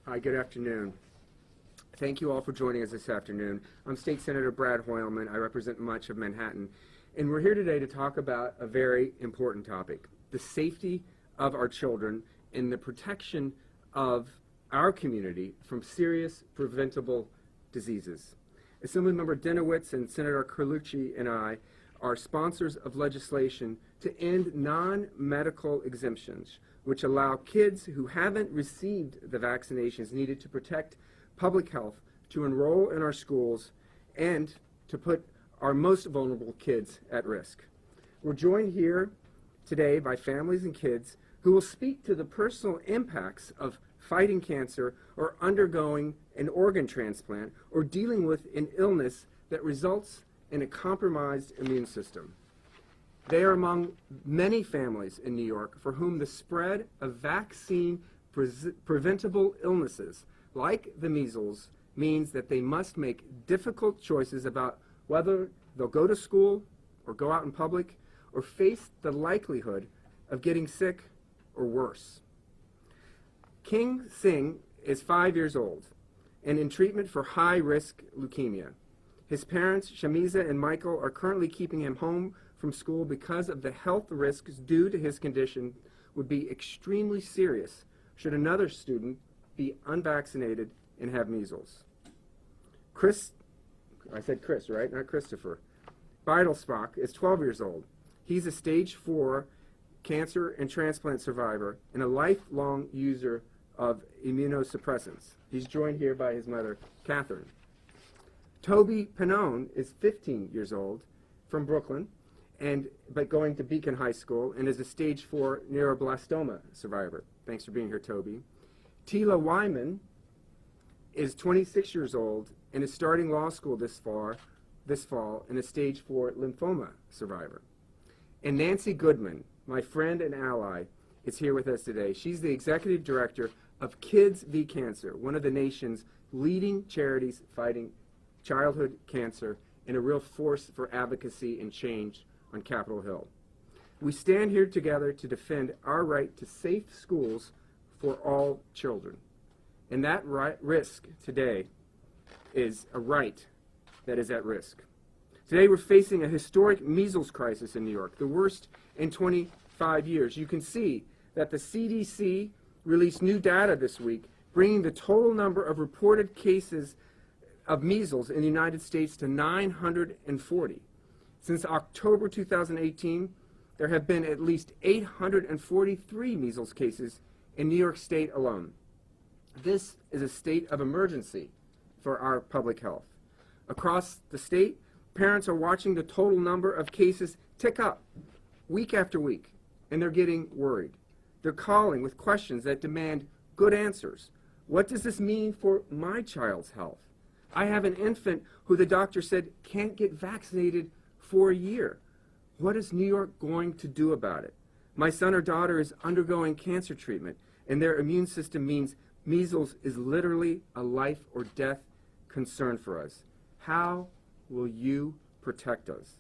Hi, good afternoon. Thank you all for joining us this afternoon. I'm State Senator Brad Hoylman. I represent much of Manhattan. And we're here today to talk about a very important topic, the safety of our children and the protection of our community from serious preventable diseases. Assemblymember Dinowitz and Senator Carlucci and I are sponsors of legislation to end non-medical exemptions, which allow kids who haven't received the vaccinations needed to protect public health to enroll in our schools and to put our most vulnerable kids at risk. We're joined here today by families and kids who will speak to the personal impacts of fighting cancer or undergoing an organ transplant or dealing with an illness that results in a compromised immune system. They are among many families in New York for whom the spread of vaccine-preventable illnesses like the measles means that they must make difficult choices about whether they'll go to school or go out in public or face the likelihood of getting sick or worse. King Singh is 5 years old and in treatment for high-risk leukemia. His parents, Shamiza and Michael, are currently keeping him home from school because of the health risks due to his condition would be extremely serious should another student be unvaccinated and have measles. I said Chris, right? Not Christopher. Beidelsbach is 12 years old. He's a stage 4 cancer and transplant survivor and a lifelong user of immunosuppressants. He's joined here by his mother, Catherine. Toby Pannone is 15 years old from Brooklyn, but going to Beacon High School and is a stage 4 neuroblastoma survivor. Thanks for being here, Toby. Tila Wyman is 26 years old and is starting law school this fall and a stage 4 lymphoma survivor. And Nancy Goodman, my friend and ally, is here with us today. She's the executive director of Kids v. Cancer, one of the nation's leading charities fighting childhood cancer and a real force for advocacy and change on Capitol Hill. We stand here together to defend our right to safe schools for all children. And that risk today is a right that is at risk. Today we're facing a historic measles crisis in New York, the worst in 25 years. You can see that the CDC released new data this week, bringing the total number of reported cases of measles in the United States to 940. Since October 2018, there have been at least 843 measles cases in New York State alone. This is a state of emergency for our public health. Across the state, parents are watching the total number of cases tick up week after week, and they're getting worried. They're calling with questions that demand good answers. What does this mean for my child's health? I have an infant who the doctor said can't get vaccinated for a year. What is New York going to do about it? My son or daughter is undergoing cancer treatment, and their immune system means measles is literally a life or death concern for us. How will you protect us?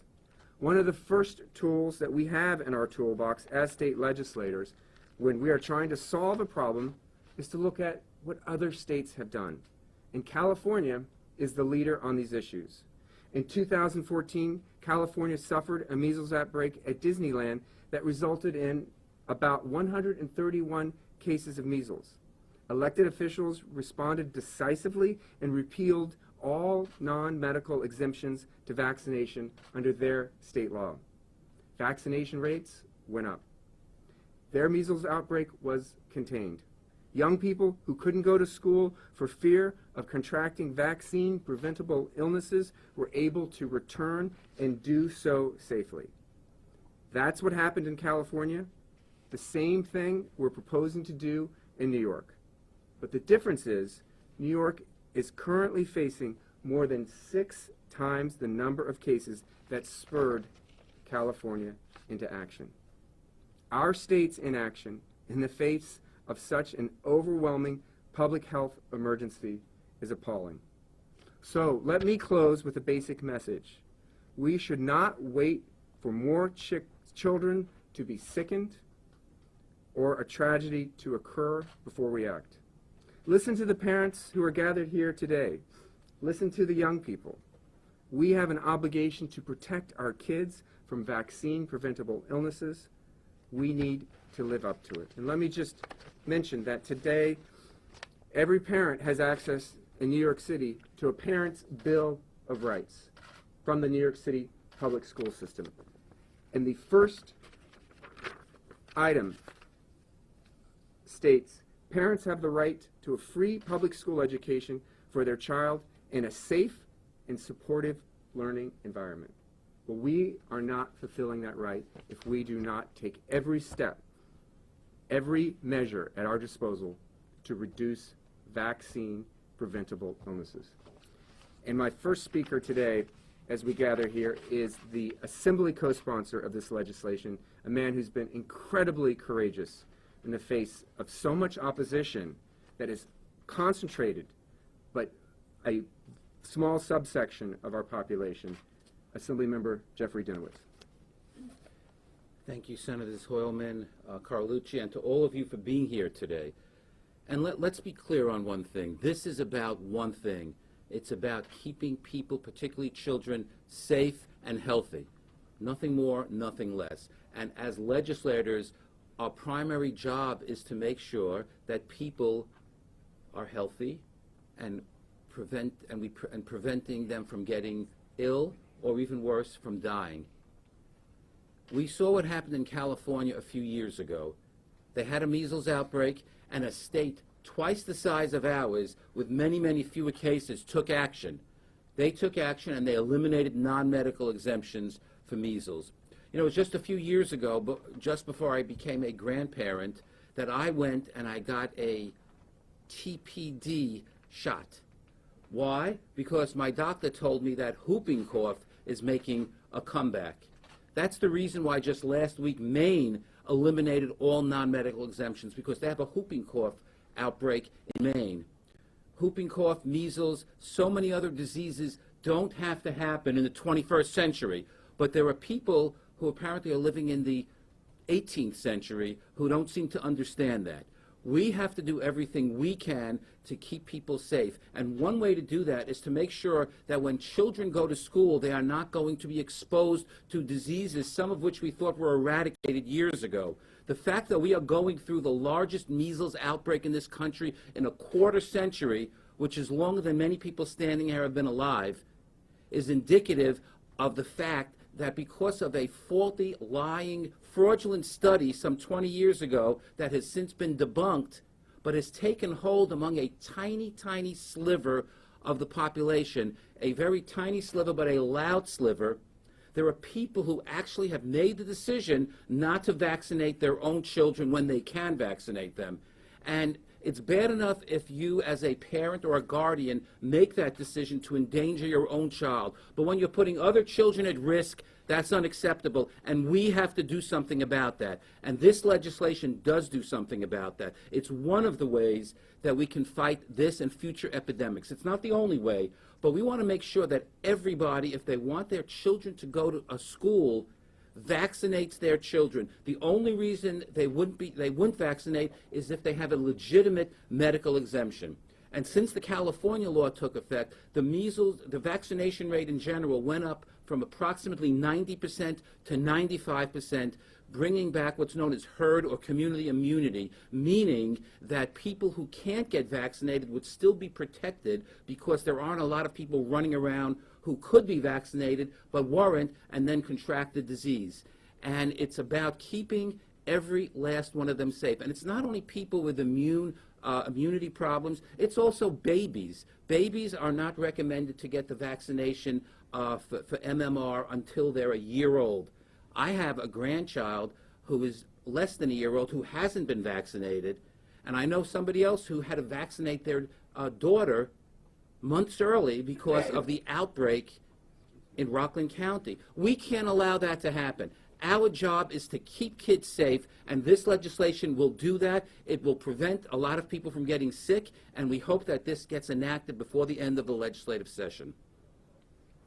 One of the first tools that we have in our toolbox as state legislators when we are trying to solve a problem is to look at what other states have done. And California is the leader on these issues. In 2014, California suffered a measles outbreak at Disneyland that resulted in about 131 cases of measles. Elected officials responded decisively and repealed all non-medical exemptions to vaccination under their state law. Vaccination rates went up. Their measles outbreak was contained. Young people who couldn't go to school for fear of contracting vaccine-preventable illnesses were able to return and do so safely. That's what happened in California. The same thing we're proposing to do in New York. But the difference is New York is currently facing more than 6 times the number of cases that spurred California into action. Our state's inaction in the face of such an overwhelming public health emergency is appalling. So let me close with a basic message. We should not wait for more children to be sickened or a tragedy to occur before we act. Listen to the parents who are gathered here today. Listen to the young people. We have an obligation to protect our kids from vaccine-preventable illnesses. We need to live up to it. And let me just mention that today, every parent has access in New York City to a Parent's Bill of Rights from the New York City public school system. And the first item states, parents have the right to a free public school education for their child in a safe and supportive learning environment. But we are not fulfilling that right if we do not take every step, every measure at our disposal to reduce vaccine-preventable illnesses. And my first speaker today, as we gather here, is the Assembly co-sponsor of this legislation, a man who's been incredibly courageous in the face of so much opposition that is concentrated, but a small subsection of our population, Assemblymember Jeffrey Dinowitz. Thank you, Senators Hoylman, Carlucci, and to all of you for being here today. And let's be clear on one thing. This is about one thing. It's about keeping people, particularly children, safe and healthy. Nothing more, nothing less. And as legislators, our primary job is to make sure that people are healthy and preventing them from getting ill or even worse, from dying. We saw what happened in California a few years ago. They had a measles outbreak, and a state twice the size of ours, with many, many fewer cases, took action. They took action, and they eliminated non-medical exemptions for measles. You know, it was just a few years ago, but just before I became a grandparent, that I went and I got a TPD shot. Why? Because my doctor told me that whooping cough is making a comeback. That's the reason why just last week Maine eliminated all non-medical exemptions, because they have a whooping cough outbreak in Maine. Whooping cough, measles, so many other diseases don't have to happen in the 21st century, but there are people who apparently are living in the 18th century who don't seem to understand that. We have to do everything we can to keep people safe. And one way to do that is to make sure that when children go to school, they are not going to be exposed to diseases, some of which we thought were eradicated years ago. The fact that we are going through the largest measles outbreak in this country in a quarter century, which is longer than many people standing here have been alive, is indicative of the fact that because of a faulty, lying, fraudulent study some 20 years ago that has since been debunked, but has taken hold among a tiny, tiny sliver of the population, a very tiny sliver but a loud sliver, there are people who actually have made the decision not to vaccinate their own children when they can vaccinate them. And it's bad enough if you, as a parent or a guardian, make that decision to endanger your own child. But when you're putting other children at risk, that's unacceptable, and we have to do something about that. And this legislation does do something about that. It's one of the ways that we can fight this and future epidemics. It's not the only way, but we want to make sure that everybody, if they want their children to go to a school, vaccinates their children. The only reason they wouldn't vaccinate is if they have a legitimate medical exemption. And since the California law took effect, the vaccination rate in general went up from approximately 90% to 95%, bringing back what's known as herd or community immunity, meaning that people who can't get vaccinated would still be protected because there aren't a lot of people running around who could be vaccinated but weren't and then contract the disease. And it's about keeping every last one of them safe. And it's not only people with immunity problems, it's also babies. Babies are not recommended to get the vaccination for MMR until they're a year old. I have a grandchild who is less than a year old who hasn't been vaccinated, and I know somebody else who had to vaccinate their daughter months early because of the outbreak in Rockland County. We can't allow that to happen. Our job is to keep kids safe, and this legislation will do that. It will prevent a lot of people from getting sick, and we hope that this gets enacted before the end of the legislative session.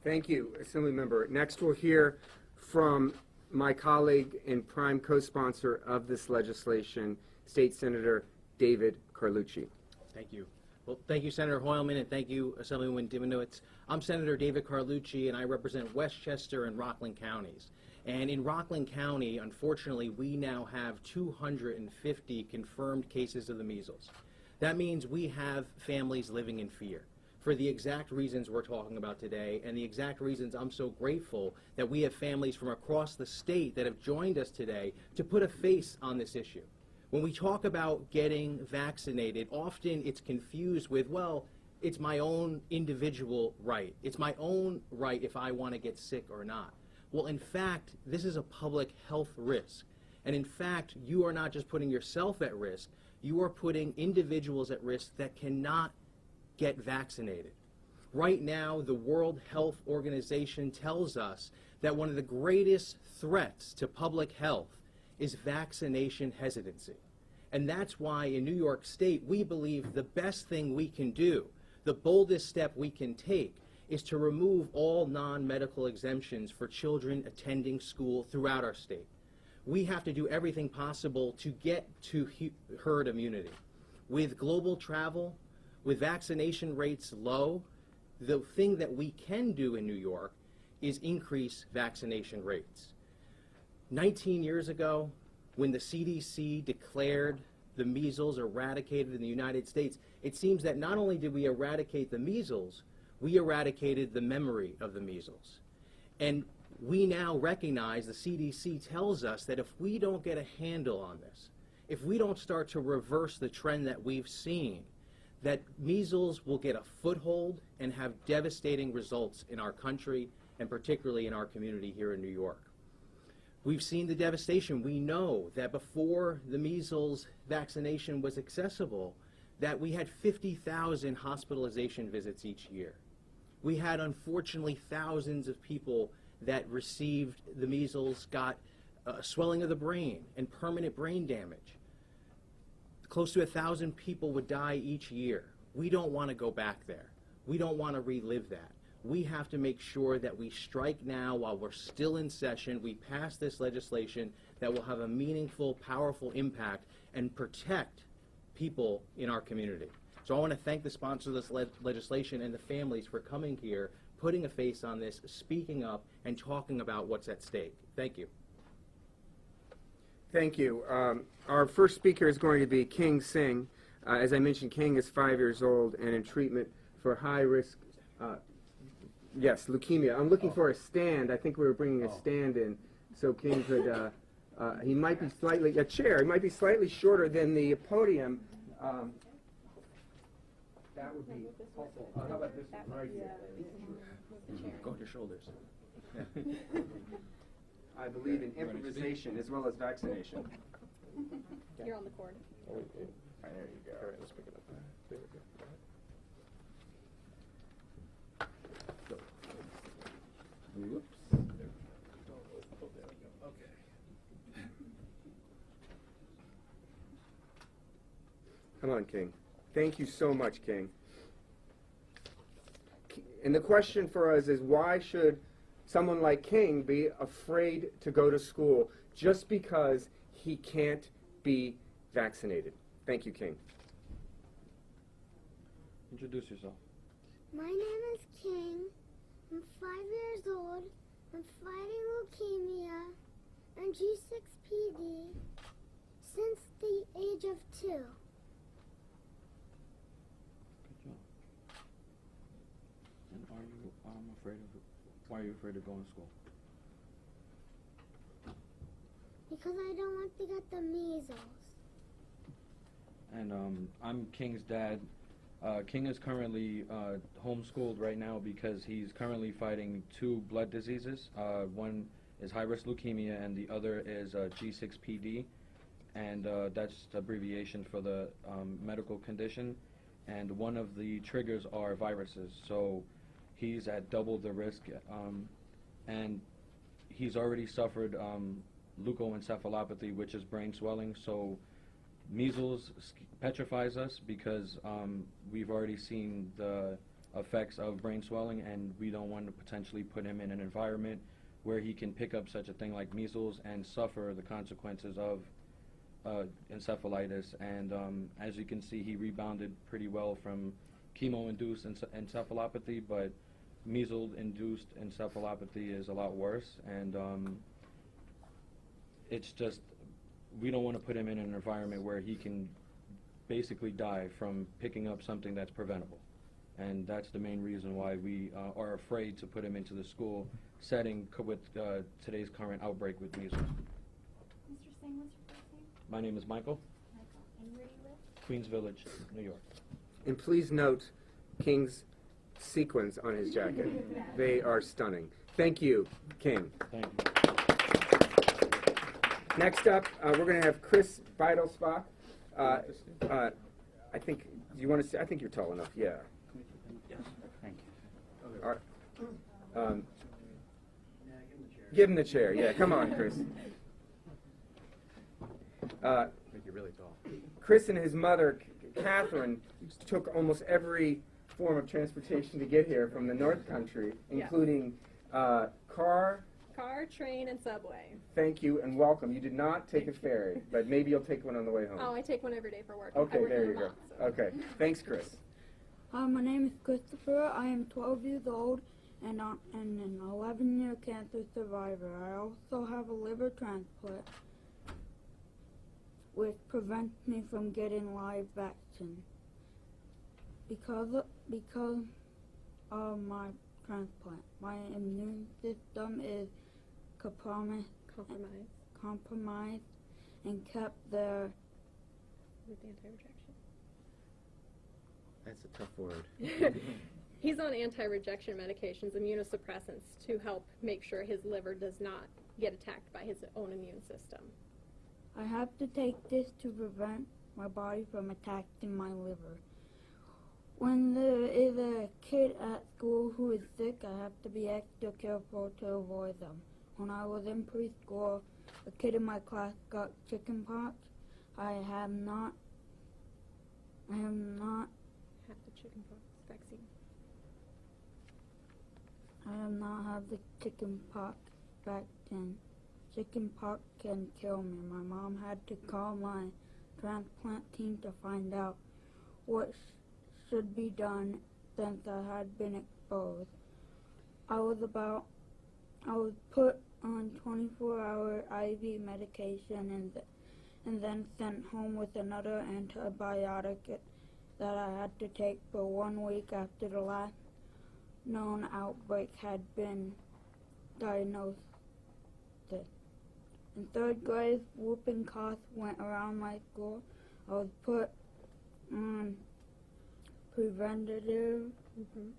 Thank you, Assemblymember. Next, we'll hear from my colleague and prime co-sponsor of this legislation, State Senator David Carlucci. Thank you. Well, thank you, Senator Hoylman, and thank you, Assemblywoman Diminowitz. I'm Senator David Carlucci, and I represent Westchester and Rockland counties. And in Rockland County, unfortunately, we now have 250 confirmed cases of the measles. That means we have families living in fear for the exact reasons we're talking about today, and the exact reasons I'm so grateful that we have families from across the state that have joined us today to put a face on this issue. When we talk about getting vaccinated, often it's confused with, well, it's my own individual right. It's my own right if I want to get sick or not. Well, in fact, this is a public health risk. And in fact, you are not just putting yourself at risk, you are putting individuals at risk that cannot get vaccinated. Right now, the World Health Organization tells us that one of the greatest threats to public health is vaccination hesitancy. And that's why in New York State, we believe the best thing we can do, the boldest step we can take, is to remove all non-medical exemptions for children attending school throughout our state. We have to do everything possible to get to herd immunity. With global travel, with vaccination rates low, the thing that we can do in New York is increase vaccination rates. 19 years ago, when the CDC declared the measles eradicated in the United States, it seems that not only did we eradicate the measles, we eradicated the memory of the measles. And we now recognize, the CDC tells us that if we don't get a handle on this, if we don't start to reverse the trend that we've seen, that measles will get a foothold and have devastating results in our country and particularly in our community here in New York. We've seen the devastation. We know that before the measles vaccination was accessible, that we had 50,000 hospitalization visits each year. We had, unfortunately, thousands of people that received the measles, got swelling of the brain and permanent brain damage. Close to 1,000 people would die each year. We don't want to go back there. We don't want to relive that. We have to make sure that we strike now while we're still in session. We pass this legislation that will have a meaningful, powerful impact and protect people in our community. So I want to thank the sponsor of this legislation and the families for coming here, putting a face on this, speaking up, and talking about what's at stake. Thank you. Thank you. Our first speaker is going to be King Singh. As I mentioned, King is 5 years old and in treatment for high-risk, yes, leukemia. I'm looking for a stand. I think we were bringing a stand in so King could, he might be slightly, a chair, he might be slightly shorter than the podium. That would be helpful. How about this one right here? Go on your shoulders. I believe in improvisation as well as vaccination. You're on the cord. There you go. All right, let's pick it up. There we go. Whoops. Come on, King. Thank you so much, King. And the question for us is, why should someone like King be afraid to go to school just because he can't be vaccinated? Thank you, King. Introduce yourself. My name is King. I'm 5 years old. I'm fighting leukemia and G6PD since the age of 2. Good job. And are you why are you afraid of going to school? Because I don't want to get the measles. And I'm King's dad. King is currently homeschooled right now because he's currently fighting 2 blood diseases. One is high-risk leukemia and the other is G6PD. And that's abbreviation for the medical condition. And one of the triggers are viruses. So he's at double the risk. And he's already suffered leukoencephalopathy, which is brain swelling. So measles petrifies us because we've already seen the effects of brain swelling, and we don't want to potentially put him in an environment where he can pick up such a thing like measles and suffer the consequences of encephalitis, and as you can see, he rebounded pretty well from chemo-induced encephalopathy, but measles-induced encephalopathy is a lot worse, and it's just, we don't want to put him in an environment where he can basically die from picking up something that's preventable. And that's the main reason why we are afraid to put him into the school setting with today's current outbreak with measles. Mr. Sen, what's your first name? My name is Michael, Michael. And where do you live? Queens Village, New York. And please note King's sequins on his jacket. They are stunning. Thank you, King. Thank you. Next up, we're going to have Chris Beidelsbach. I think, do you want to say, I think you're tall enough, yeah. Yes, thank you. All right. Give him the chair, yeah, come on, Chris. Make you really tall. Chris and his mother, Catherine, took almost every form of transportation to get here from the North Country, including car. Car, train, and subway. Thank you and welcome. You did not take a ferry, but maybe you'll take one on the way home. Oh, I take one every day for work. Okay, I work there in you go. Vermont, so. Okay, thanks, Chris. Hi, my name is Christopher. I am 12 years old and an 11-year cancer survivor. I also have a liver transplant, which prevents me from getting live vaccine. Because of my transplant, my immune system is compromised and kept there. With anti-rejection. That's a tough word. He's on anti-rejection medications, immunosuppressants, to help make sure his liver does not get attacked by his own immune system. I have to take this to prevent my body from attacking my liver. When there is a kid at school who is sick, I have to be extra careful to avoid them. When I was in preschool, a kid in my class got chickenpox. I have not Have the chickenpox vaccine. I have not had the chickenpox vaccine. Chickenpox can kill me. My mom had to call my transplant team to find out what should be done since I had been exposed. I was put on 24-hour IV medication and then sent home with another antibiotic that I had to take for 1 week after the last known outbreak had been diagnosed. In third grade, whooping cough went around my school. I was put on preventative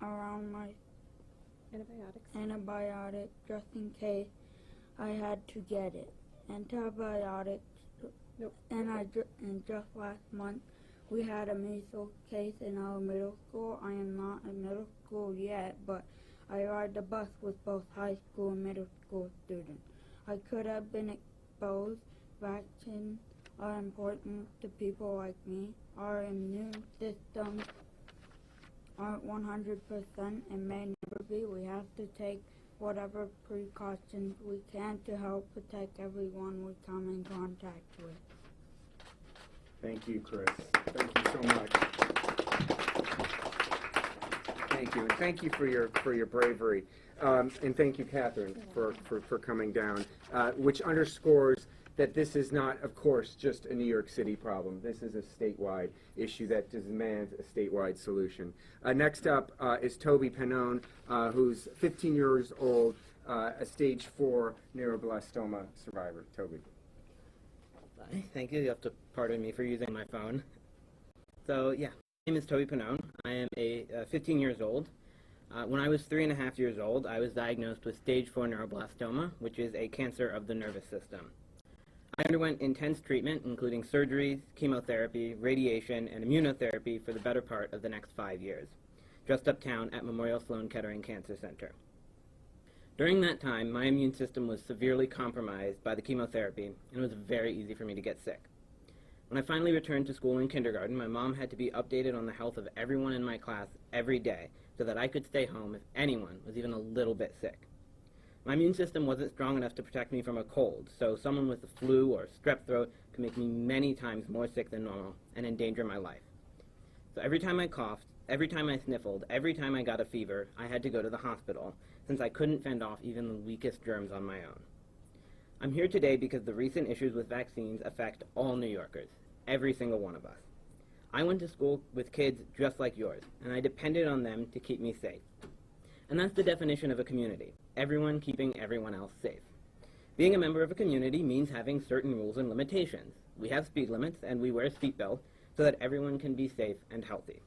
around my antibiotics just in case I had to get it. Antibiotics. Nope. And just last month, we had a measles case in our middle school. I am not in middle school yet, but I ride the bus with both high school and middle school students. I could have been exposed. Vaccines are important to people like me. Our immune systems aren't 100% and may never be. We have to take whatever precautions we can to help protect everyone we come in contact with. Thank you, Chris. Thank you so much. Thank you, and thank you for your bravery, and thank you, Catherine, for coming down, which underscores that this is not, of course, just a New York City problem. This is a statewide issue that demands a statewide solution. Next up is Toby Pannone, who's 15 years old, a stage 4 neuroblastoma survivor. Toby. Hi, thank you. You have to pardon me for using my phone. So, yeah, my name is Toby Pannone. I am 15 years old. When I was 3.5 years old, I was diagnosed with stage 4 neuroblastoma, which is a cancer of the nervous system. I underwent intense treatment, including surgeries, chemotherapy, radiation, and immunotherapy for the better part of the next 5 years, just uptown at Memorial Sloan Kettering Cancer Center. During that time, my immune system was severely compromised by the chemotherapy, and it was very easy for me to get sick. When I finally returned to school in kindergarten, my mom had to be updated on the health of everyone in my class every day so that I could stay home if anyone was even a little bit sick. My immune system wasn't strong enough to protect me from a cold, so someone with the flu or strep throat can make me many times more sick than normal and endanger my life. So every time I coughed, every time I sniffled, every time I got a fever, I had to go to the hospital, since I couldn't fend off even the weakest germs on my own. I'm here today because the recent issues with vaccines affect all New Yorkers, every single one of us. I went to school with kids just like yours, and I depended on them to keep me safe. And that's the definition of a community, everyone keeping everyone else safe. Being a member of a community means having certain rules and limitations. We have speed limits, and we wear seatbelts so that everyone can be safe and healthy.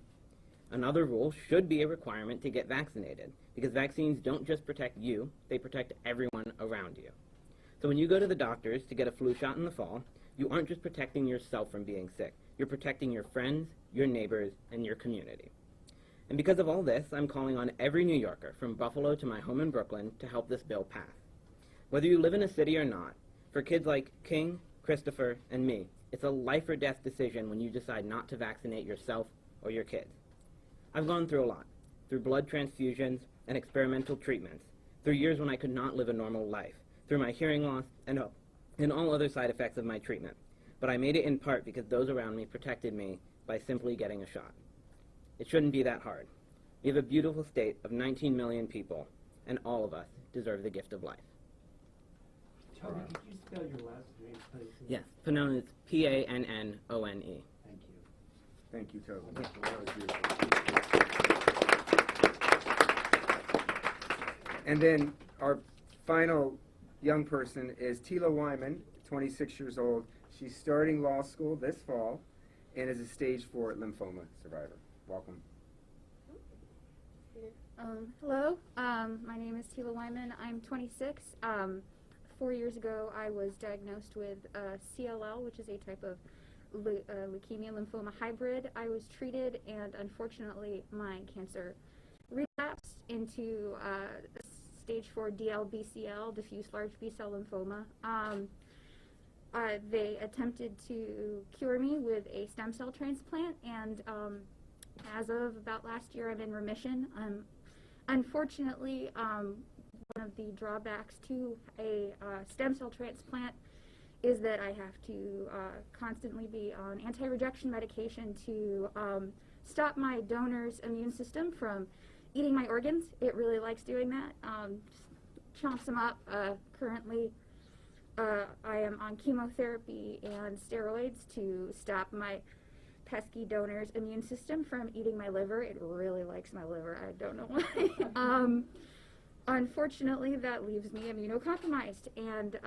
Another rule should be a requirement to get vaccinated, because vaccines don't just protect you, they protect everyone around you. So when you go to the doctors to get a flu shot in the fall, you aren't just protecting yourself from being sick, you're protecting your friends, your neighbors, and your community. And because of all this, I'm calling on every New Yorker, from Buffalo to my home in Brooklyn, to help this bill pass. Whether you live in a city or not, for kids like King, Christopher, and me, it's a life or death decision when you decide not to vaccinate yourself or your kids. I've gone through a lot, through blood transfusions and experimental treatments, through years when I could not live a normal life, through my hearing loss, and all other side effects of my treatment. But I made it in part because those around me protected me by simply getting a shot. It shouldn't be that hard. We have a beautiful state of 19 million people, and all of us deserve the gift of life. Toby, could you spell your last name, please? Yes, Pannone is P-A-N-N-O-N-E. Thank you. Thank you, Toby. Yeah. That was beautiful. And then our final young person is Tila Wyman, 26 years old. She's starting law school this fall and is a stage 4 lymphoma survivor. Welcome. Hello, my name is Tila Wyman. I'm 26. 4 years ago, I was diagnosed with CLL, which is a type of leukemia-lymphoma hybrid. I was treated, and unfortunately, my cancer relapsed into stage 4 DLBCL, diffuse large B-cell lymphoma. They attempted to cure me with a stem cell transplant, and as of about last year, I'm in remission. Unfortunately, one of the drawbacks to a stem cell transplant is that I have to constantly be on anti-rejection medication to stop my donor's immune system from eating my organs. It really likes doing that. Chomps them up. Currently, I am on chemotherapy and steroids to stop my pesky donor's immune system from eating my liver. It really likes my liver. I don't know why. Unfortunately, that leaves me immunocompromised, and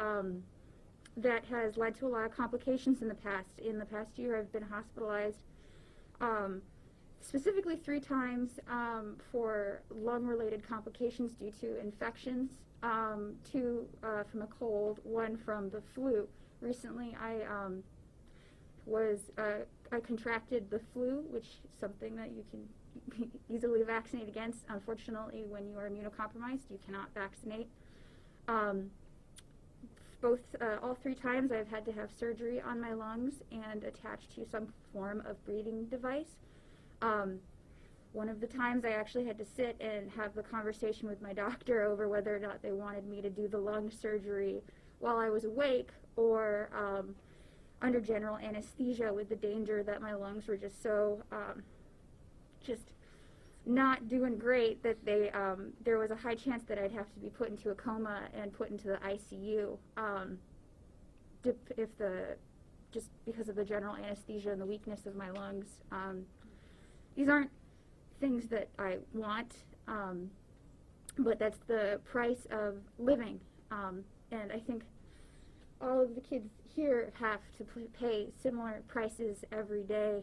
that has led to a lot of complications in the past. In the past year, I've been hospitalized specifically 3 times for lung-related complications due to infections, 2 from a cold, 1 from the flu. Recently, I contracted the flu, which is something that you can easily vaccinate against. Unfortunately, when you are immunocompromised, you cannot vaccinate. All 3 times I've had to have surgery on my lungs and attached to some form of breathing device. One of the times I actually had to sit and have the conversation with my doctor over whether or not they wanted me to do the lung surgery while I was awake or under general anesthesia, with the danger that my lungs were just so just not doing great that there was a high chance that I'd have to be put into a coma and put into the ICU just because of the general anesthesia and the weakness of my lungs. These aren't things that I want, but that's the price of living. And I think all of the kids here have to pay similar prices every day.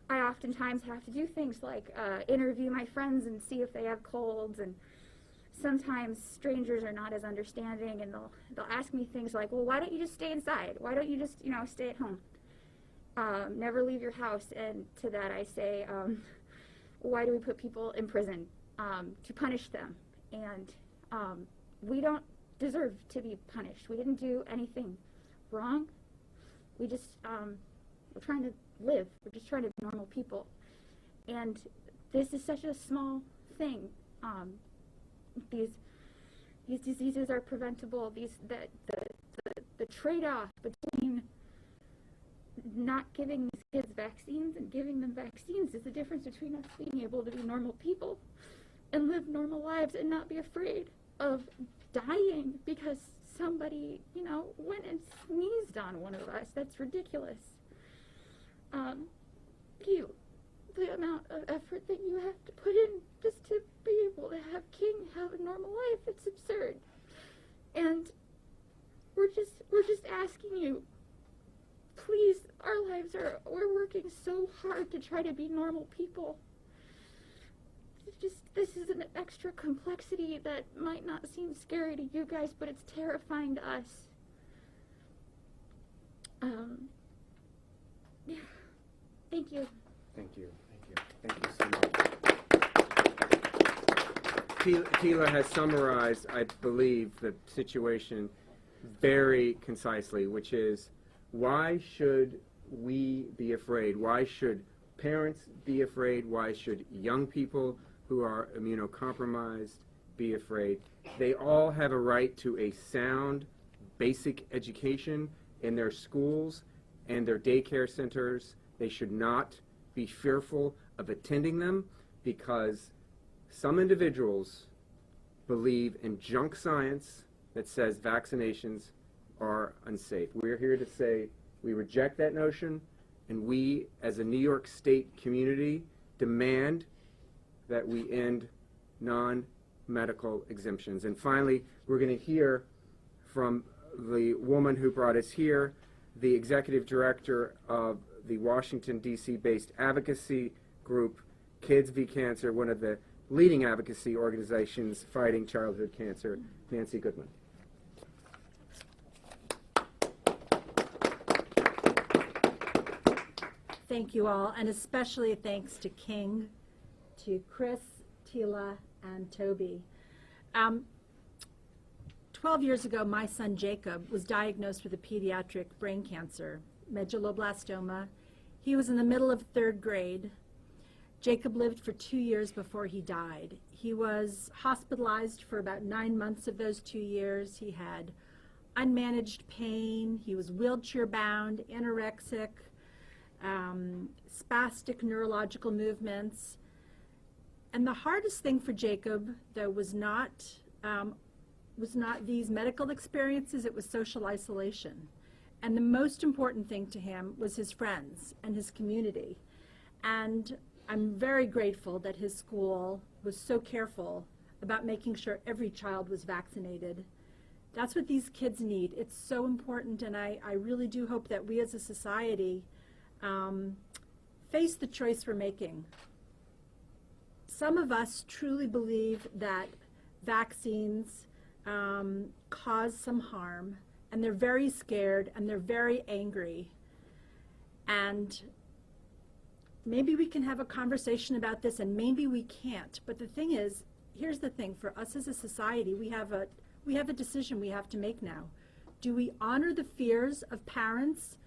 I oftentimes have to do things like interview my friends and see if they have colds, and sometimes strangers are not as understanding, and they'll ask me things like, well, why don't you just stay inside? Why don't you just, stay at home? Never leave your house. And to that I say, why do we put people in prison? To punish them. And we don't deserve to be punished. We didn't do anything wrong. We just, we're trying to live. We're just trying to be normal people. And this is such a small thing. These diseases are preventable. The trade-off between not giving these kids vaccines and giving them vaccines is the difference between us being able to be normal people and live normal lives and not be afraid of dying because somebody, you know, went and sneezed on one of us. That's ridiculous. The amount of effort that you have to put in just to be able to have King have a normal life, it's absurd. And we're just asking you, please, we're working so hard to try to be normal people. This is an extra complexity that might not seem scary to you guys, but it's terrifying to us. Yeah. Thank you. Thank you. Thank you so much. Tila has summarized, I believe, the situation very concisely, which is, why should we be afraid? Why should parents be afraid? Why should young people who are immunocompromised be afraid? They all have a right to a sound, basic education in their schools and their daycare centers. They should not be fearful of attending them because some individuals believe in junk science that says vaccinations are unsafe. We're here to say we reject that notion, and we, as a New York State community, demand that we end non-medical exemptions. And finally, we're going to hear from the woman who brought us here, the executive director of the Washington, D.C. based advocacy group, Kids v. Cancer, one of the leading advocacy organizations fighting childhood cancer, Nancy Goodman. Thank you all, and especially thanks to King, to Chris, Tila, and Toby. 12 years ago, my son Jacob was diagnosed with a pediatric brain cancer, medulloblastoma. He was in the middle of 3rd grade. Jacob lived for 2 years before he died. He was hospitalized for about 9 months of those 2 years. He had unmanaged pain. He was wheelchair-bound, anorexic, spastic neurological movements. And the hardest thing for Jacob, though, was not these medical experiences, it was social isolation. And the most important thing to him was his friends and his community. And I'm very grateful that his school was so careful about making sure every child was vaccinated. That's what these kids need. It's so important, and I really do hope that we as a society face the choice we're making. Some of us truly believe that vaccines cause some harm, and they're very scared and they're very angry. And maybe we can have a conversation about this, and maybe we can't. But the thing is, here's the thing, for us as a society, we have a decision we have to make now. Do we honor the fears of parents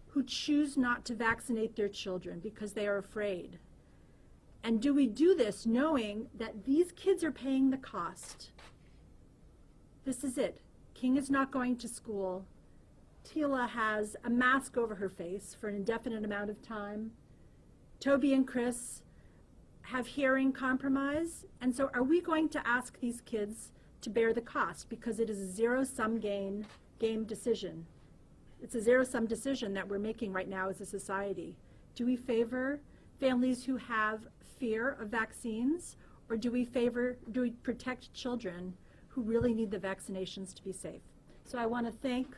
who choose not to vaccinate their children because they are afraid? And do we do this knowing that these kids are paying the cost? This is it. King is not going to school. Tila has a mask over her face for an indefinite amount of time. Toby and Chris have hearing compromise. And so are we going to ask these kids to bear the cost? Because it is a zero-sum game decision. It's a zero-sum decision that we're making right now as a society. Do we favor families who have fear of vaccines, or do we protect children who really need the vaccinations to be safe? So I want to thank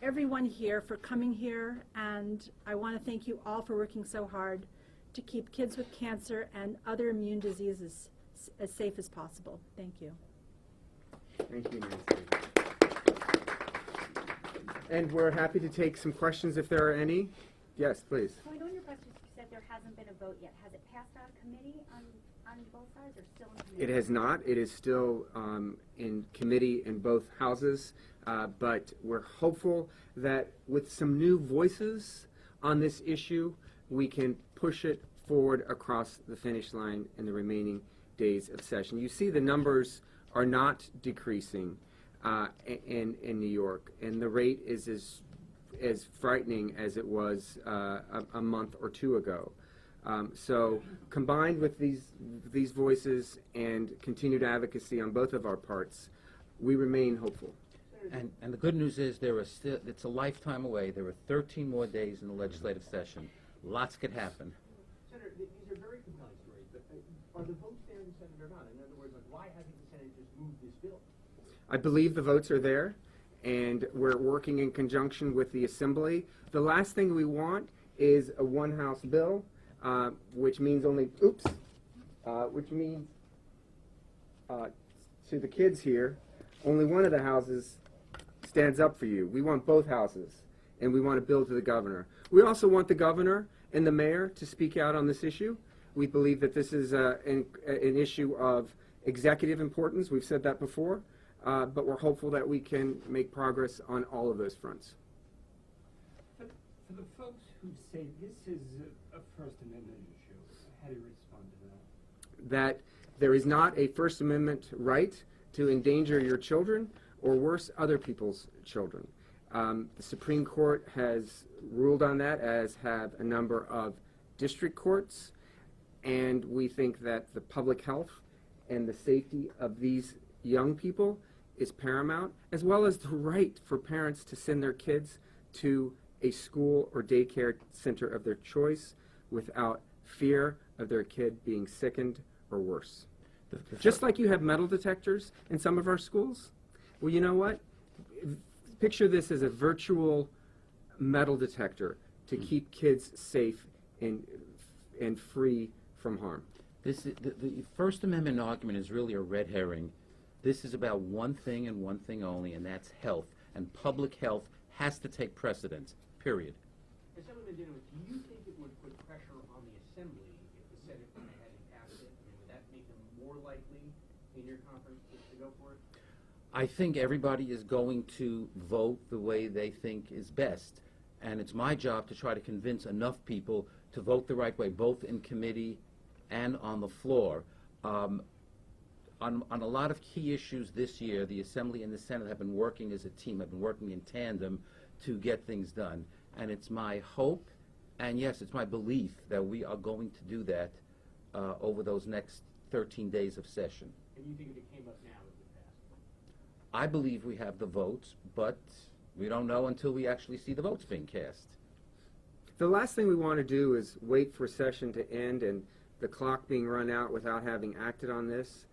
everyone here for coming here, and I want to thank you all for working so hard to keep kids with cancer and other immune diseases as safe as possible. Thank you. Thank you, Nancy. And we're happy to take some questions if there are any. Yes, please. So I know in your press release you said there hasn't been a vote yet. Has it passed out of committee on both sides, or still in committee? It has not. It is still in committee in both houses, but we're hopeful that with some new voices on this issue, we can push it forward across the finish line in the remaining days of session. You see the numbers are not decreasing in New York, and the rate is as as frightening as it was a month or two ago. So combined with these voices and continued advocacy on both of our parts, we remain hopeful. And the good news is it's a lifetime away. There are 13 more days in the legislative session. Lots could happen. Senator, these are very compelling stories, but are the votes there in the Senate or not? In other words, like, why hasn't the Senate just moved this bill? I believe the votes are there, and we're working in conjunction with the Assembly. The last thing we want is a one-house bill, which means which means to the kids here, only one of the houses stands up for you. We want both houses, and we want to bill to the governor. We also want the governor and the mayor to speak out on this issue. We believe that this is an issue of executive importance. We've said that before, but we're hopeful that we can make progress on all of those fronts. For the folks who say this is a First Amendment issue, how do you respond to that? That there is not a First Amendment right to endanger your children or worse, other people's children. The Supreme Court has ruled on that, as have a number of district courts, and we think that the public health and the safety of these young people is paramount, as well as the right for parents to send their kids to a school or daycare center of their choice without fear of their kid being sickened or worse. Just like you have metal detectors in some of our schools, well, you know what? Picture this as a virtual metal detector to keep kids safe and free from harm. The First Amendment argument is really a red herring. This is about one thing and one thing only, and that's health. And public health has to take precedence, period. Assemblyman Dinowitz, do you think it would put pressure on the Assembly if the Senate went ahead and passed it? I mean, would that make them more likely in your conference to go for it? I think everybody is going to vote the way they think is best. And it's my job to try to convince enough people to vote the right way, both in committee and on the floor. On a lot of key issues this year, the Assembly and the Senate have been working as a team, have been working in tandem to get things done. And it's my hope, and yes, it's my belief that we are going to do that over those next 13 days of session. And you think if it came up now, it would pass? I believe we have the votes, but we don't know until we actually see the votes being cast. The last thing we want to do is wait for session to end and the clock being run out without having acted on this.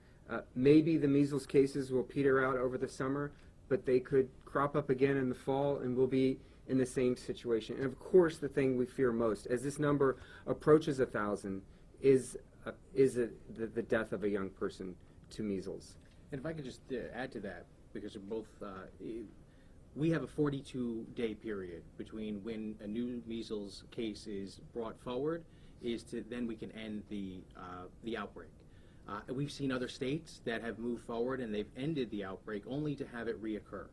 Maybe the measles cases will peter out over the summer, but they could crop up again in the fall, and we'll be in the same situation. And of course, the thing we fear most, as this number approaches 1,000, is the death of a young person to measles. And if I could just add to that, because of both, we have a 42-day period between when a new measles case is brought forward, then we can end the outbreak. We've seen other states that have moved forward and they've ended the outbreak only to have it reoccur.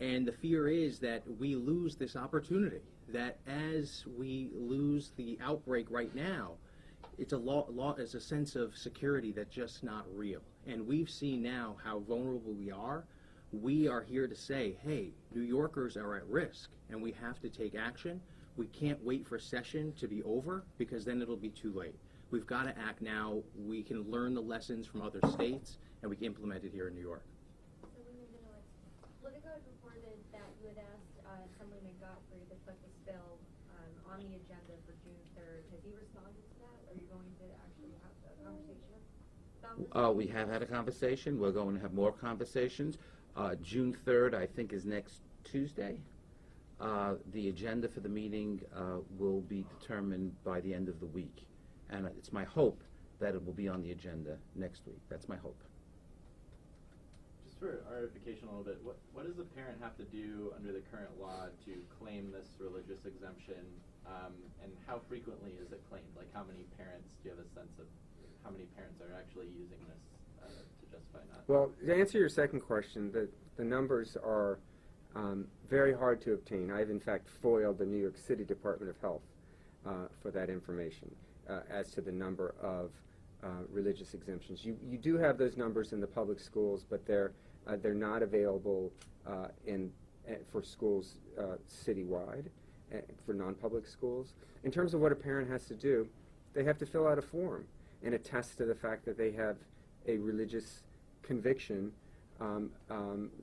And the fear is that we lose this opportunity, that as we lose the outbreak right now, it's a sense of security that's just not real. And we've seen now how vulnerable we are. We are here to say, hey, New Yorkers are at risk, and we have to take action. We can't wait for session to be over, because then it'll be too late. We've got to act now. We can learn the lessons from other states, and we can implement it here in New York. Politico had reported that you had asked Assemblyman Godfrey to put this bill on the agenda for June 3rd. Has he responded to that? Are you going to actually have a conversation about this? We have had a conversation. We're going to have more conversations. June 3rd, I think, is next Tuesday. The agenda for the meeting will be determined by the end of the week. And it's my hope that it will be on the agenda next week. That's my hope. Just for clarification a little bit, what does the parent have to do under the current law to claim this religious exemption, and how frequently is it claimed? Like, how many parents, do you have a sense of how many parents are actually using this to justify not? Well, to answer your second question, the numbers are very hard to obtain. I've in fact foiled the New York City Department of Health for that information as to the number of religious exemptions. You do have those numbers in the public schools, but they're not available in for schools citywide, for non-public schools. In terms of what a parent has to do, they have to fill out a form and attest to the fact that they have a religious conviction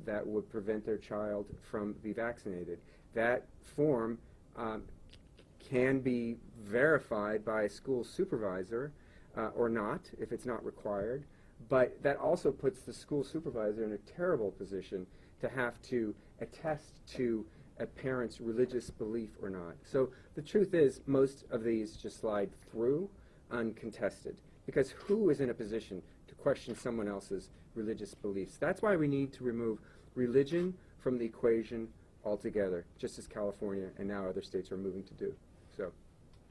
that would prevent their child from being vaccinated. That form can be verified by a school supervisor or not, if it's not required, but that also puts the school supervisor in a terrible position to have to attest to a parent's religious belief or not. So the truth is, most of these just slide through uncontested, because who is in a position to question someone else's religious beliefs? That's why we need to remove religion from the equation altogether, just as California and now other states are moving to do. So.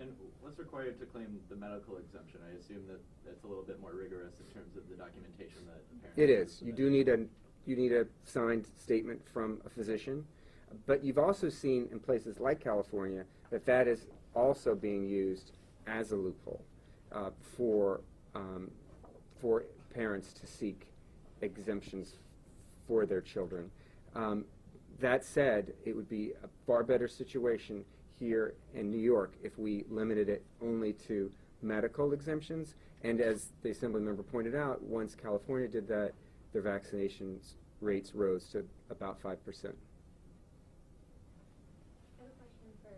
And what's required to claim the medical exemption? I assume that it's a little bit more rigorous in terms of the documentation that the parent It has is. to You submit. do need a signed statement from a physician, but you've also seen in places like California that is also being used as a loophole for parents to seek exemptions for their children. That said, it would be a far better situation here in New York if we limited it only to medical exemptions. And as the Assembly member pointed out, once California did that, their vaccination rates rose to about 5%. I have a question for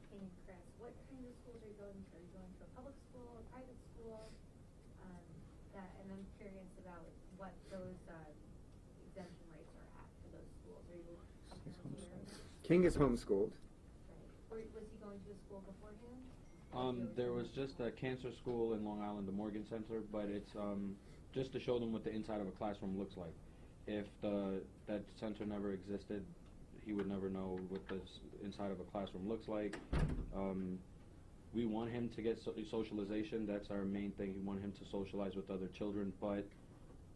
King and Chris. What kind of schools are you going to? Are you going to a public school, a private school? And I'm curious about what those exemption rates are at for those schools. Are you King is homeschooled. Right. Was he going to a school beforehand? There was just a cancer school in Long Island, the Morgan Center, but it's just to show them what the inside of a classroom looks like. If that center never existed, he would never know what the inside of a classroom looks like. We want him to get socialization. That's our main thing. We want him to socialize with other children, but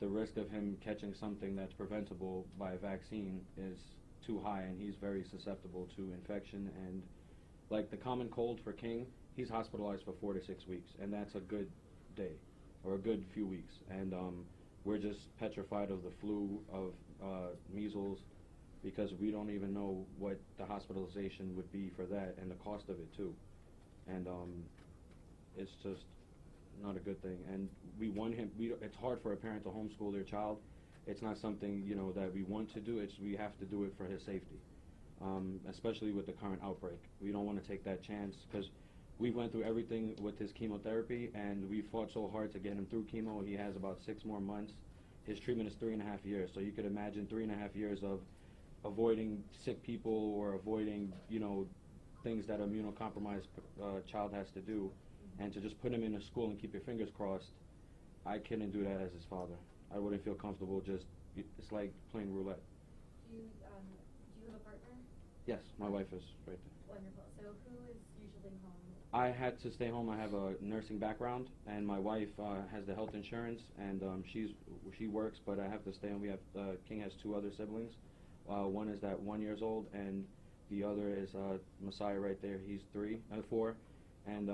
the risk of him catching something that's preventable by a vaccine is too high, and he's very susceptible to infection. And like the common cold for King, he's hospitalized for 4 to 6 weeks, and that's a good day or a good few weeks. And we're just petrified of the flu, of measles, because we don't even know what the hospitalization would be for that and the cost of it too. And it's just not a good thing. And we want him. It's hard for a parent to homeschool their child. It's not something that we want to do. We have to do it for his safety, especially with the current outbreak. We don't want to take that chance because we went through everything with his chemotherapy, and we fought so hard to get him through chemo. He has about 6 more months. His treatment is 3.5 years. So you could imagine 3.5 years of avoiding sick people or avoiding things that an immunocompromised child has to do, and to just put him in a school and keep your fingers crossed. I couldn't do that as his father. I wouldn't feel comfortable. It's like playing roulette. Do you have a partner? Yes, my wife is right there. Wonderful. So who is usually home? I had to stay home. I have a nursing background, and my wife has the health insurance, and she works, but I have to stay home. We have King has 2 other siblings. One is that 1 year old, and the other is Messiah right there. He's 4, and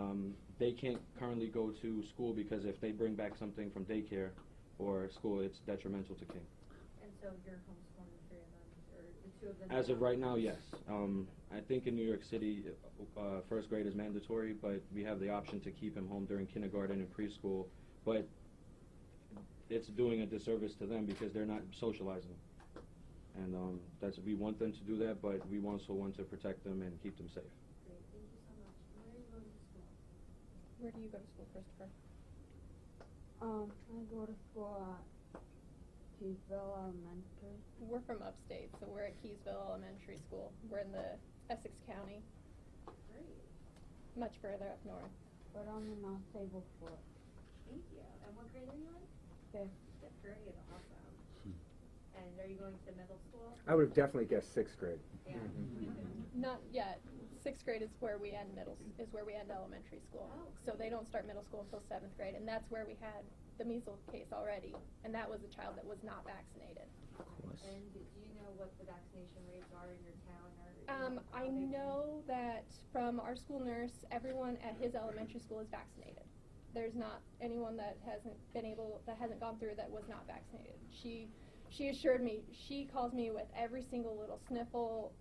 they can't currently go to school because if they bring back something from daycare or school, it's detrimental to King. And so you're homeschooling the 3 of them, or the 2 of them? As of right now, yes. I think in New York City, 1st grade is mandatory, but we have the option to keep him home during kindergarten and preschool. But it's doing a disservice to them because they're not socializing. And we want them to do that, but we also want to protect them and keep them safe. Great, thank you so much. Where are you going to school? Where do you go to school, Christopher? I go to school at Keysville Elementary. We're from upstate, so we're at Keysville Elementary School. We're in the Essex County, Great, much further up north. But I'm in Osable Fort. thank you. And what grade are you in? 5th. 5th grade, awesome. And are you going to middle school? I would have definitely guessed 6th grade. Yeah. Not yet. 6th grade is where we end elementary school. Oh, So they don't start middle school until 7th grade, and that's where we had the measles case already, and that was a child that was not vaccinated. And do you know what the vaccination rates are in your town? I know that from our school nurse, everyone at his elementary school is vaccinated. There's not anyone that hasn't gone through that was not vaccinated. She She assured me, she calls me with every single little sniffle,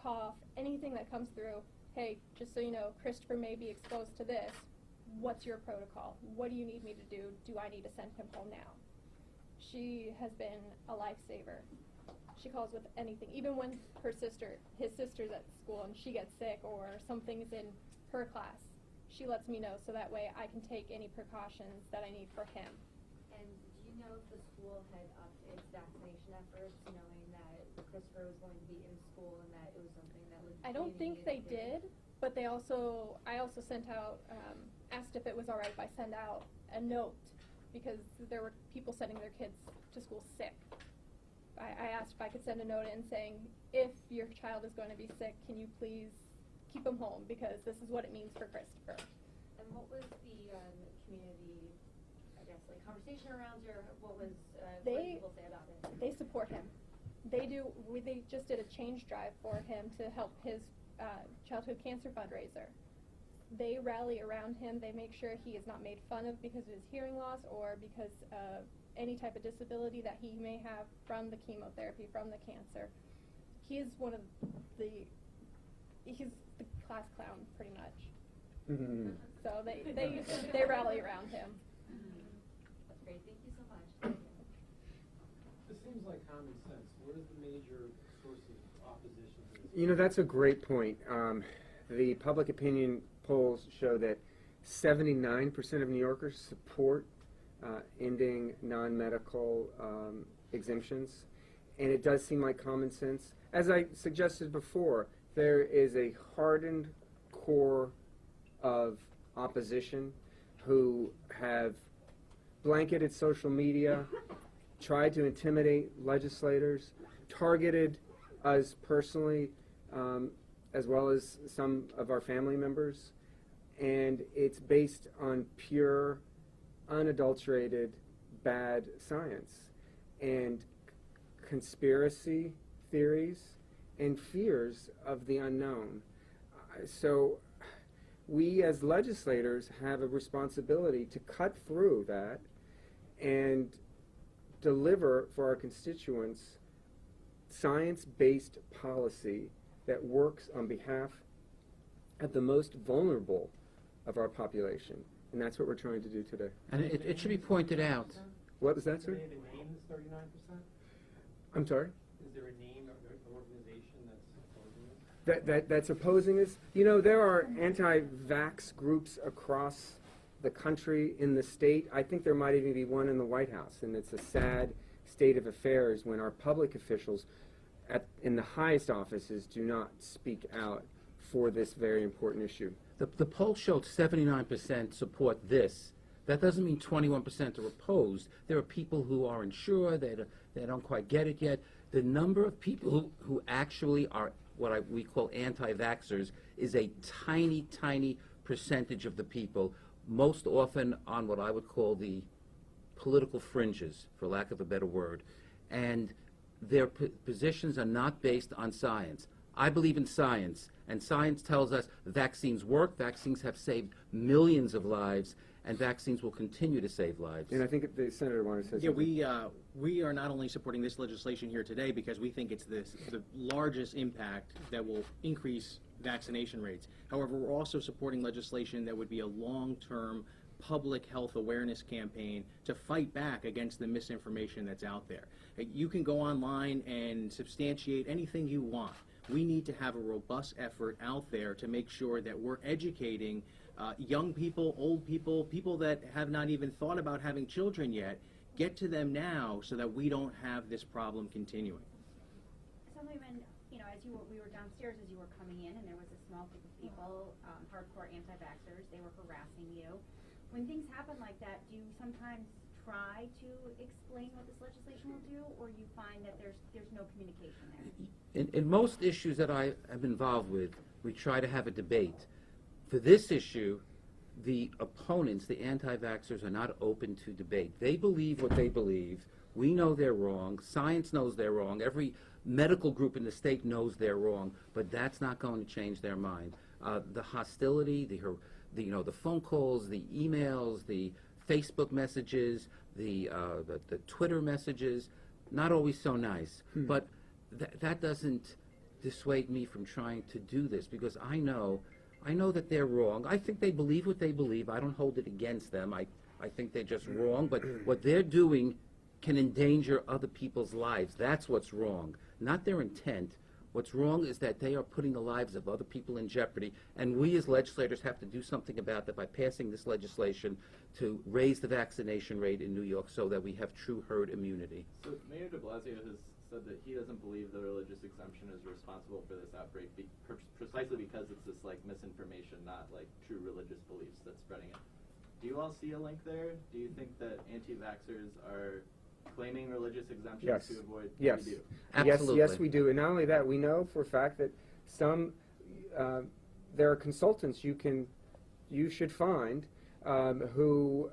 cough, anything that comes through. Hey, just so you know, Christopher may be exposed to this. What's your protocol? What do you need me to do? Do I need to send him home now? She has been a lifesaver. She calls with anything, even when his sister's at school and she gets sick or something's in her class. She lets me know so that way I can take any precautions that I need for him. And do you know if the school had upped its vaccination efforts, knowing that Christopher was going to be in school and that it was something that was I don't think they did, but I also sent out, asked if it was all right if I send out a note, because there were people sending their kids to school sick. I asked if I could send a note in saying, if your child is going to be sick, can you please keep him home, because this is what it means for Christopher. And what was the community, I guess, like conversation around you, or what was what did people say about it? They support him. They just did a change drive for him to help his childhood cancer fundraiser. They rally around him. They make sure he is not made fun of because of his hearing loss or because of any type of disability that he may have from the chemotherapy, from the cancer. He is he's the class clown, pretty much. So they rally around him. That's great. Thank you so much. This seems like common sense. What is the major source of opposition to this? You know, that's a great point. The public opinion polls show that 79% of New Yorkers support ending non-medical exemptions, and it does seem like common sense. As I suggested before, there is a hardened core of opposition who have blanketed social media, tried to intimidate legislators, targeted us personally, as well as some of our family members, and it's based on pure, unadulterated, bad science and conspiracy theories and fears of the unknown. So we as legislators have a responsibility to cut through that and deliver for our constituents science-based policy that works on behalf of the most vulnerable of our population. And that's what we're trying to do today. And it should be pointed out. What was that, sir? Do they have a name that's 39%? I'm sorry? Is there a name of an organization that's opposing it? That's opposing this? You know, there are anti-vax groups across the country, in the state. I think there might even be one in the White House, and it's a sad state of affairs when our public officials in the highest offices do not speak out for this very important issue. The poll showed 79% support this. That doesn't mean 21% are opposed. There are people who are unsure, they don't quite get it yet. The number of people who actually are what we call anti-vaxxers is a tiny, tiny percentage of the people, most often on what I would call the political fringes, for lack of a better word. And their positions are not based on science. I believe in science, and science tells us vaccines work, vaccines have saved millions of lives, and vaccines will continue to save lives. And I think the Senator wanted to say Yeah, something. we are not only supporting this legislation here today because we think it's the largest impact that will increase vaccination rates. However, we're also supporting legislation that would be a long-term public health awareness campaign to fight back against the misinformation that's out there. You can go online and substantiate anything you want. We need to have a robust effort out there to make sure that we're educating young people, old people, people that have not even thought about having children yet, get to them now so that we don't have this problem continuing. Assemblyman, you know, we were downstairs as you were coming in, and there was a small group of people, hardcore anti-vaxxers. They were harassing you. When things happen like that, do you sometimes try to explain what this legislation will do, or you find that there's no communication there? In most issues that I am involved with, we try to have a debate. For this issue, the opponents, the anti-vaxxers, are not open to debate. They believe what they believe. We know they're wrong. Science knows they're wrong. Every medical group in the state knows they're wrong, but that's not going to change their mind. The hostility, the phone calls, the emails, the Facebook messages, the Twitter messages, not always so nice. But that doesn't dissuade me from trying to do this, because I know that they're wrong. I think they believe what they believe. I don't hold it against them. I think they're just wrong. But what they're doing can endanger other people's lives. That's what's wrong, not their intent. What's wrong is that they are putting the lives of other people in jeopardy, and we as legislators have to do something about that by passing this legislation to raise the vaccination rate in New York so that we have true herd immunity. So Mayor de Blasio has said that he doesn't believe the religious exemption is responsible for this outbreak precisely because it's this like misinformation, not like true religious beliefs that's spreading it. Do you all see a link there? Do you think that anti-vaxxers are claiming religious exemptions Yes. to avoid? Yes. You do? Absolutely. Yes, we do. And not only that, we know for a fact that some there are consultants you should find who,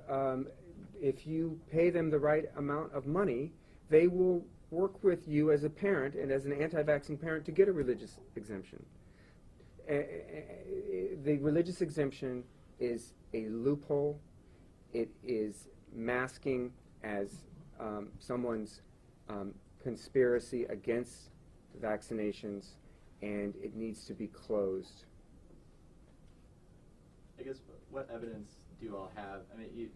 if you pay them the right amount of money, they will work with you as a parent and as an anti-vaccine parent to get a religious exemption. The religious exemption is a loophole. It is masking as someone's conspiracy against vaccinations, and it needs to be closed. I guess what evidence do you all have? I mean, you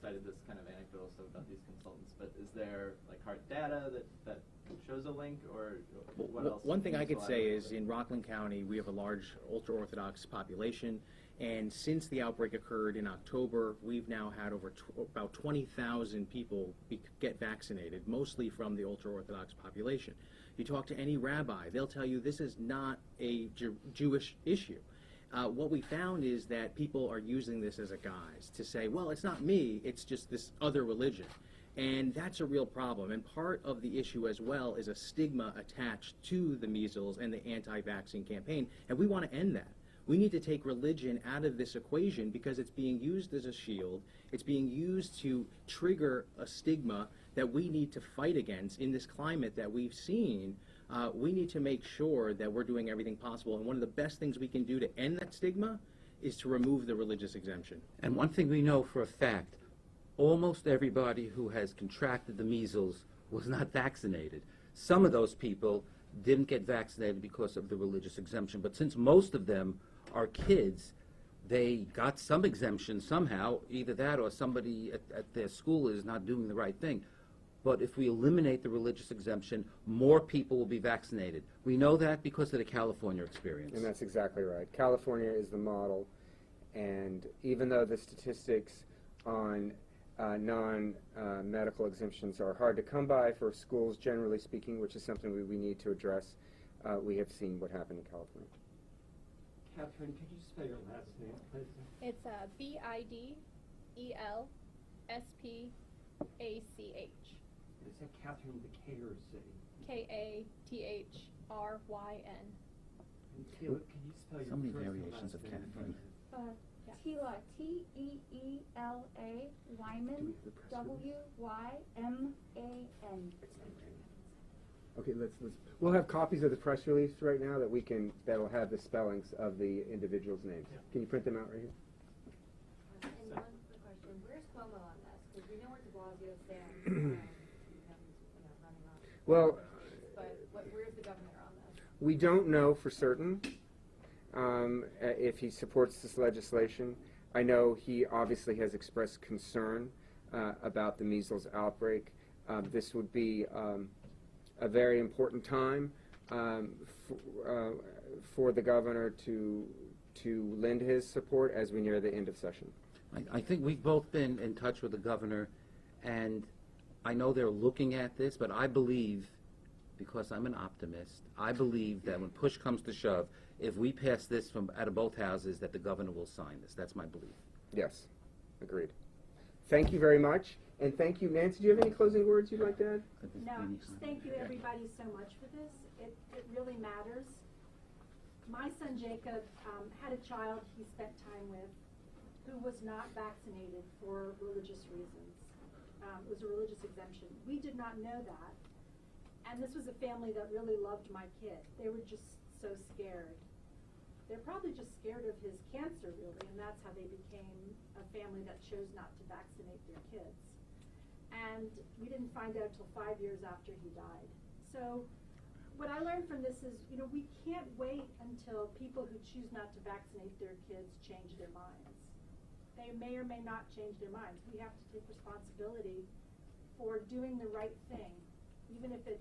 cited this kind of anecdotal stuff about these consultants, but is there like hard data that shows a link, or what else? One thing I could say is is in Rockland County, we have a large ultra-Orthodox population, and since the outbreak occurred in October, we've now had over about 20,000 people get vaccinated, mostly from the ultra-Orthodox population. You talk to any rabbi, they'll tell you this is not a Jewish issue. What we found is that people are using this as a guise to say, well, it's not me, it's just this other religion. And that's a real problem. And part of the issue as well is a stigma attached to the measles and the anti-vaccine campaign, and we want to end that. We need to take religion out of this equation because it's being used as a shield. It's being used to trigger a stigma that we need to fight against in this climate that we've seen. We need to make sure that we're doing everything possible. And one of the best things we can do to end that stigma is to remove the religious exemption. And one thing we know for a fact, almost everybody who has contracted the measles was not vaccinated. Some of those people didn't get vaccinated because of the religious exemption, but since most of them are kids, they got some exemption somehow, either that or somebody at their school is not doing the right thing. But if we eliminate the religious exemption, more people will be vaccinated. We know that because of the California experience. And that's exactly right. California is the model, and even though the statistics on non-medical exemptions are hard to come by for schools, generally speaking, which is something we need to address, we have seen what happened in California. Catherine, could you spell your last name, please? It's B-I-D-E-L-S-P-A-C-H. Is that Catherine with a K or a C? K-A-T-H-R-Y-N. And Tila, can you spell your So many first and variations last of name, Catherine. please? Tila, T-E-E-L-A, Wyman, W-Y-M-A-N. Okay, we'll have copies of the press release right now that'll have the spellings of the individuals' names. Yeah. Can you print them out right here? And one quick question, where's Cuomo on this? Because we know where de Blasio stands, running on. Well, But where's the governor on this? we don't know for certain if he supports this legislation. I know he obviously has expressed concern about the measles outbreak. This would be a very important time for the governor to lend his support as we near the end of session. I think we've both been in touch with the governor, and I know they're looking at this, but I believe, because I'm an optimist, I believe that when push comes to shove, if we pass this from out of both houses, that the governor will sign this. That's my belief. Yes, agreed. Thank you very much, and thank you. Nancy, do you have any closing words you'd like to add? No, just thank you everybody so much for this. It really matters. My son Jacob had a child he spent time with who was not vaccinated for religious reasons. It was a religious exemption. We did not know that. And this was a family that really loved my kid. They were just so scared. They're probably just scared of his cancer, really, and that's how they became a family that chose not to vaccinate their kids. And and we didn't find out till 5 years after he died. So what I learned from this is, we can't wait until people who choose not to vaccinate their kids change their minds. They may or may not change their minds. We have to take responsibility for doing the right thing, even if it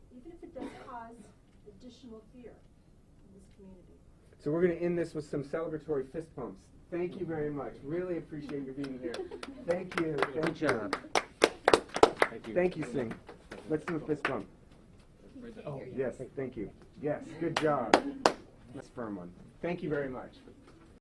does cause additional fear in this community. So we're going to end this with some celebratory fist pumps. Thank you very much. Really appreciate you being here. Thank you. Thank you. Thank you. Thank you, Singh. Let's do a fist bump. Oh, yes, thank you. Yes, good job. That's a firm one. Thank you very much.